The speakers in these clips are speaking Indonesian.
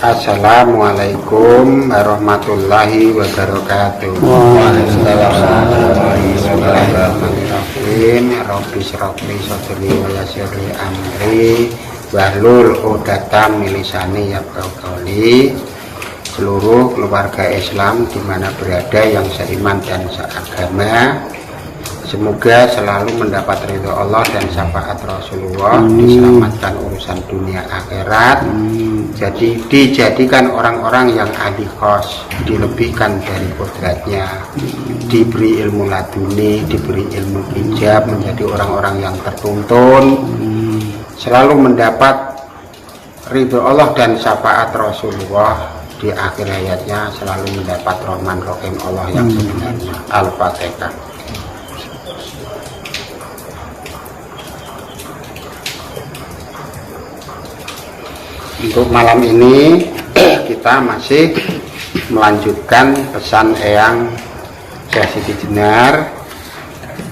Assalamualaikum warahmatullahi wabarakatuh. Bismillahirrahmanirrahim. Rabbi shrah li sadri wa yassir li amri wahlul 'uqdatam min lisani yafqahu qawli. Seluruh keluarga Islam di mana berada yang seiman dan seagama, semoga selalu mendapat ridho Allah dan syafaat Rasulullah, diselamatkan urusan dunia akhirat. Jadi dijadikan orang-orang yang ahli khos, dilebihkan dari kodratnya, diberi ilmu laduni, diberi ilmu hijab, menjadi orang-orang yang tertuntun, selalu mendapat ridho Allah dan syafaat Rasulullah. Di akhir hayatnya selalu mendapat rahman rahim Allah yang sebenarnya. Al-Fatihah. Untuk malam ini kita masih melanjutkan pesan Eyang Syekh Siti Jenar.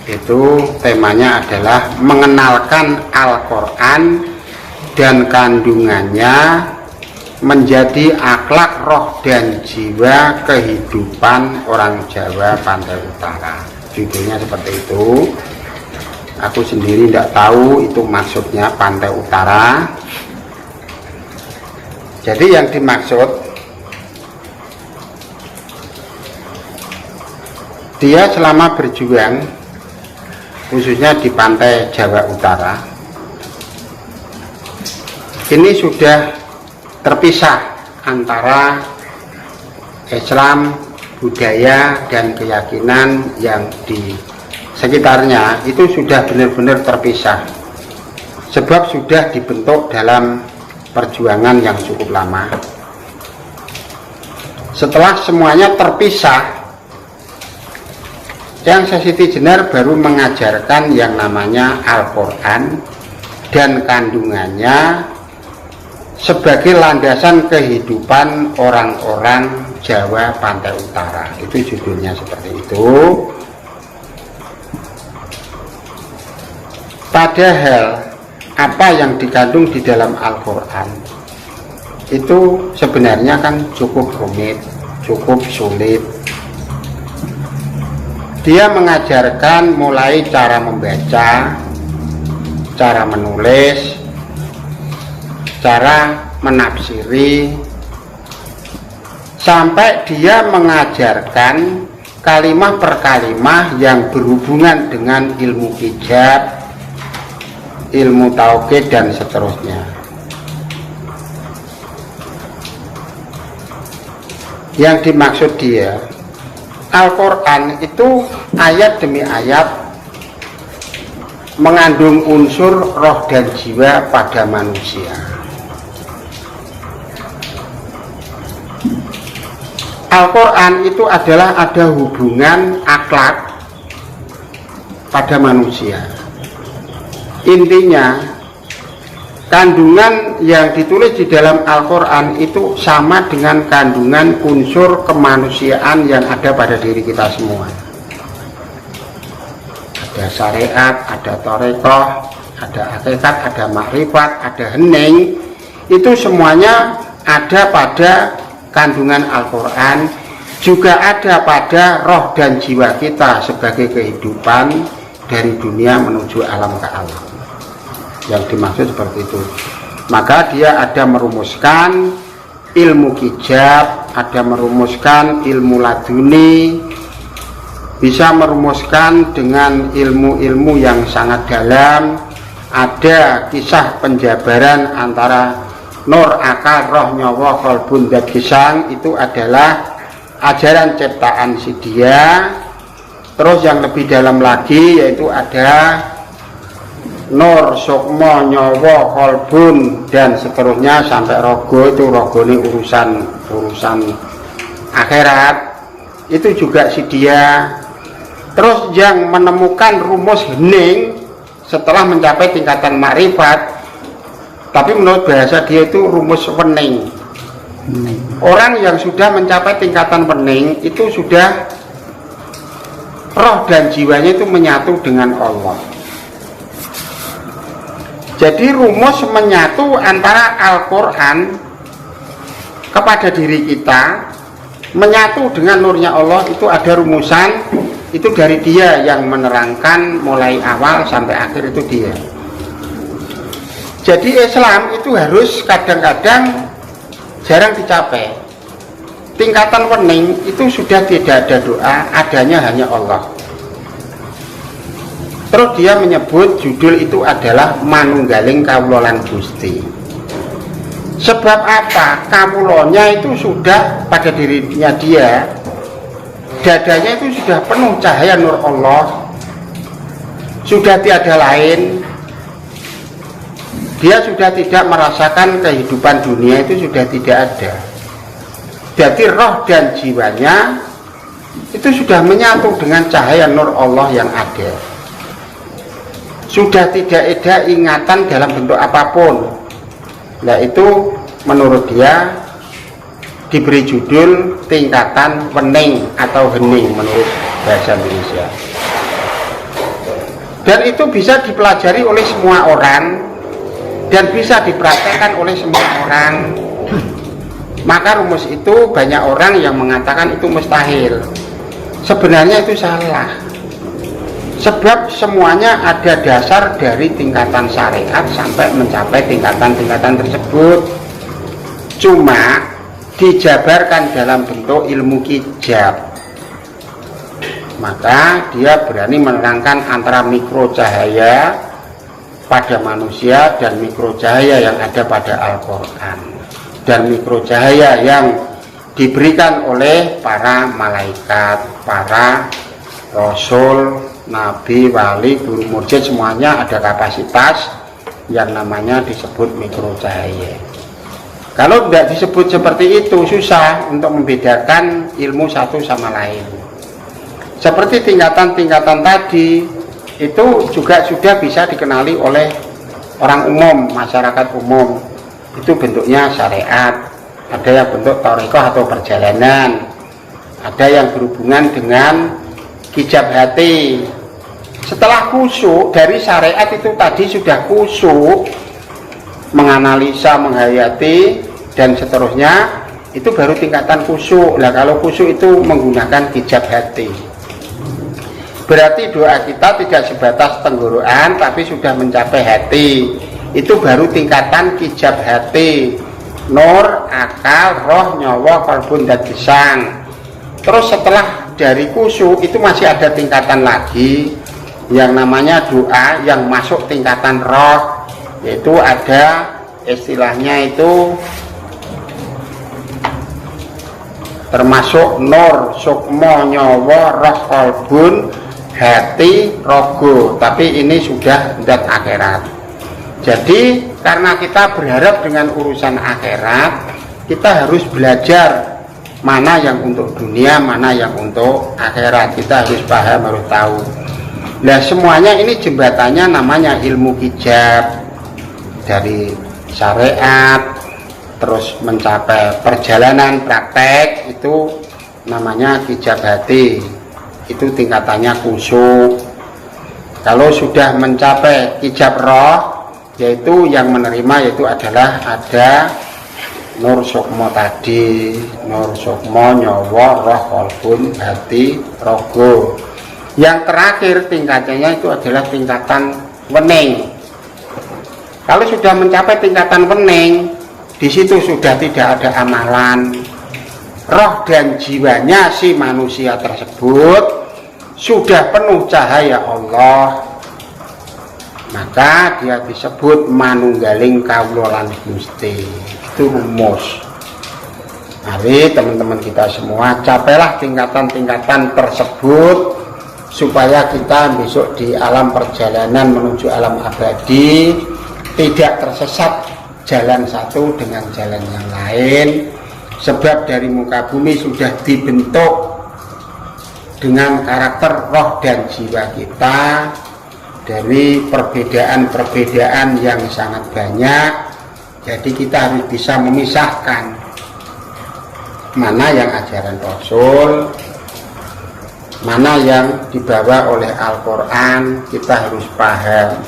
Itu temanya adalah mengenalkan Al-Quran dan kandungannya menjadi akhlak roh dan jiwa kehidupan orang Jawa Pantai Utara. Judulnya seperti itu. Aku sendiri tidak tahu itu maksudnya Pantai Utara. Jadi yang dimaksud, dia selama berjuang khususnya di pantai Jawa Utara ini sudah terpisah antara Islam, budaya, dan keyakinan yang di sekitarnya. Itu sudah benar-benar terpisah, sebab sudah dibentuk dalam perjuangan yang cukup lama. Setelah semuanya terpisah, Eyang Syekh Siti Jenar baru mengajarkan yang namanya Al-Quran dan kandungannya sebagai landasan kehidupan orang-orang Jawa Pantai Utara. Itu judulnya seperti itu. Padahal apa yang dikandung di dalam Al-Quran itu sebenarnya kan cukup rumit, cukup sulit. Dia mengajarkan mulai cara membaca, cara menulis, cara menafsiri, sampai dia mengajarkan kalimah per kalimah yang berhubungan dengan ilmu hijab, ilmu tauhid, dan seterusnya. Yang dimaksud dia, Al-Quran itu ayat demi ayat mengandung unsur roh dan jiwa pada manusia. Al-Quran itu adalah ada hubungan akhlak pada manusia. Intinya, kandungan yang ditulis di dalam Al-Quran itu sama dengan kandungan unsur kemanusiaan yang ada pada diri kita semua. Ada syariat, ada thariqah, ada hakikat, ada makrifat, ada hening. Itu semuanya ada pada kandungan Al-Quran, juga ada pada roh dan jiwa kita sebagai kehidupan dari dunia menuju alam ke alam. Yang dimaksud seperti itu. Maka dia ada merumuskan ilmu hijab, ada merumuskan ilmu laduni, bisa merumuskan dengan ilmu-ilmu yang sangat dalam. Ada kisah penjabaran antara nur, akal, roh, nyawa, kolbun, dan gisang. Itu adalah ajaran ciptaan si dia. Terus yang lebih dalam lagi yaitu ada nur, sukmo, nyawa, kolbun, dan seterusnya sampai rogo. Itu rogo ini urusan akhirat. Itu juga si dia. Terus yang menemukan rumus hening setelah mencapai tingkatan makrifat, tapi menurut bahasa dia itu rumus wening. Orang yang sudah mencapai tingkatan wening itu sudah roh dan jiwanya itu menyatu dengan Allah. Jadi rumus menyatu antara Al-Quran kepada diri kita, menyatu dengan nurnya Allah, itu ada rumusan. Itu dari Dia yang menerangkan mulai awal sampai akhir, itu Dia. Jadi Islam itu harus kadang-kadang jarang dicapai. Tingkatan wening itu sudah tidak ada doa, adanya hanya Allah. Terus dia menyebut judul itu adalah Manunggaling Kawula lan Gusti. Sebab apa? Kawulanya itu sudah pada dirinya dia, dadanya itu sudah penuh cahaya nur Allah, sudah tiada lain. Dia sudah tidak merasakan kehidupan dunia, itu sudah tidak ada. Jadi roh dan jiwanya itu sudah menyatu dengan cahaya nur Allah yang ada. Sudah tidak ada ingatan dalam bentuk apapun. Nah, itu menurut dia diberi judul tingkatan wening atau hening menurut bahasa Indonesia. Dan itu bisa dipelajari oleh semua orang dan bisa dipraktekkan oleh semua orang. Maka rumus itu banyak orang yang mengatakan itu mustahil. Sebenarnya itu salah. Sebab semuanya ada dasar dari tingkatan syariat sampai mencapai tingkatan-tingkatan tersebut. Cuma dijabarkan dalam bentuk ilmu kijab. Maka dia berani menerangkan antara mikro cahaya pada manusia dan mikro cahaya yang ada pada Al-Quran, dan mikro cahaya yang diberikan oleh para malaikat, para rasul, nabi, wali, guru mursyid, semuanya ada kapasitas yang namanya disebut mikro cahaya. Kalau tidak disebut seperti itu, susah untuk membedakan ilmu satu sama lain. Seperti tingkatan-tingkatan tadi, itu juga sudah bisa dikenali oleh orang umum, masyarakat umum. Itu bentuknya syariat. Ada yang bentuk thariqah atau perjalanan, ada yang berhubungan dengan hijab hati. Setelah khusyuk dari syariat itu tadi sudah khusyuk, menganalisa, menghayati dan seterusnya, itu baru tingkatan khusyuk. Nah, kalau khusyuk itu menggunakan hijab hati, berarti doa kita tidak sebatas tenggorokan tapi sudah mencapai hati. Itu baru tingkatan hijab hati, nur, akal, roh, nyawa, kalbun, dan gesang. Terus setelah dari khusyuk itu masih ada tingkatan lagi yang namanya doa yang masuk tingkatan roh, yaitu ada istilahnya itu termasuk nur, sukmo, nyawa, roh, kalbun, hati, rogo. Tapi ini sudah zat akhirat. Jadi karena kita berharap dengan urusan akhirat, kita harus belajar mana yang untuk dunia, mana yang untuk akhirat. Kita harus paham, harus tahu. Nah, semuanya ini jembatannya namanya ilmu hijab, dari syariat terus mencapai perjalanan praktek, itu namanya hijab hati. Itu tingkatannya khusyuk. Kalau sudah mencapai hijab roh, yaitu yang menerima, yaitu adalah ada nur sukmo tadi, nur sukmo, nyawa, roh, kalbun, hati, rogo. Yang terakhir tingkatannya itu adalah tingkatan wening. Kalau sudah mencapai tingkatan wening, di situ sudah tidak ada amalan. Roh dan jiwanya si manusia tersebut sudah penuh cahaya Allah, maka dia disebut manunggaling kawula lan Gusti. Itu rumus. Mari teman-teman kita semua capailah tingkatan-tingkatan tersebut supaya kita besok di alam perjalanan menuju alam abadi tidak tersesat jalan satu dengan jalan yang lain. Sebab dari muka bumi sudah dibentuk dengan karakter roh dan jiwa kita dari perbedaan-perbedaan yang sangat banyak. Jadi kita harus bisa memisahkan mana yang ajaran Rasul, mana yang dibawa oleh Al-Quran. Kita harus paham,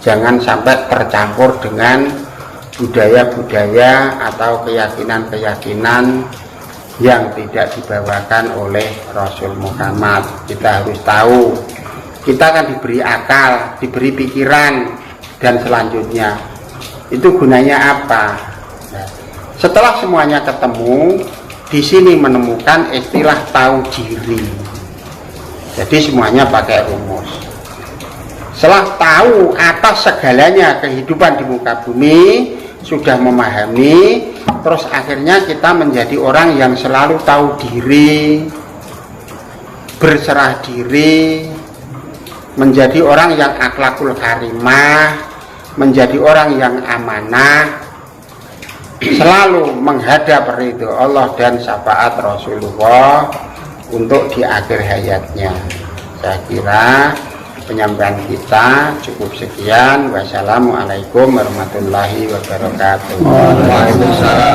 jangan sampai tercampur dengan budaya-budaya atau keyakinan-keyakinan yang tidak dibawakan oleh Rasul Muhammad. Kita harus tahu, kita akan diberi akal, diberi pikiran, dan selanjutnya itu gunanya apa? Nah, setelah semuanya ketemu, di sini menemukan istilah tahu diri. Jadi semuanya pakai rumus. Setelah tahu atas segalanya kehidupan di muka bumi, sudah memahami, terus akhirnya kita menjadi orang yang selalu tahu diri, berserah diri, menjadi orang yang akhlakul karimah, menjadi orang yang amanah, selalu menghadap ridho Allah dan syafaat Rasulullah untuk di akhir hayatnya. Saya kira penyampaian kita cukup sekian. Wassalamualaikum warahmatullahi wabarakatuh. Waalaikumsalam.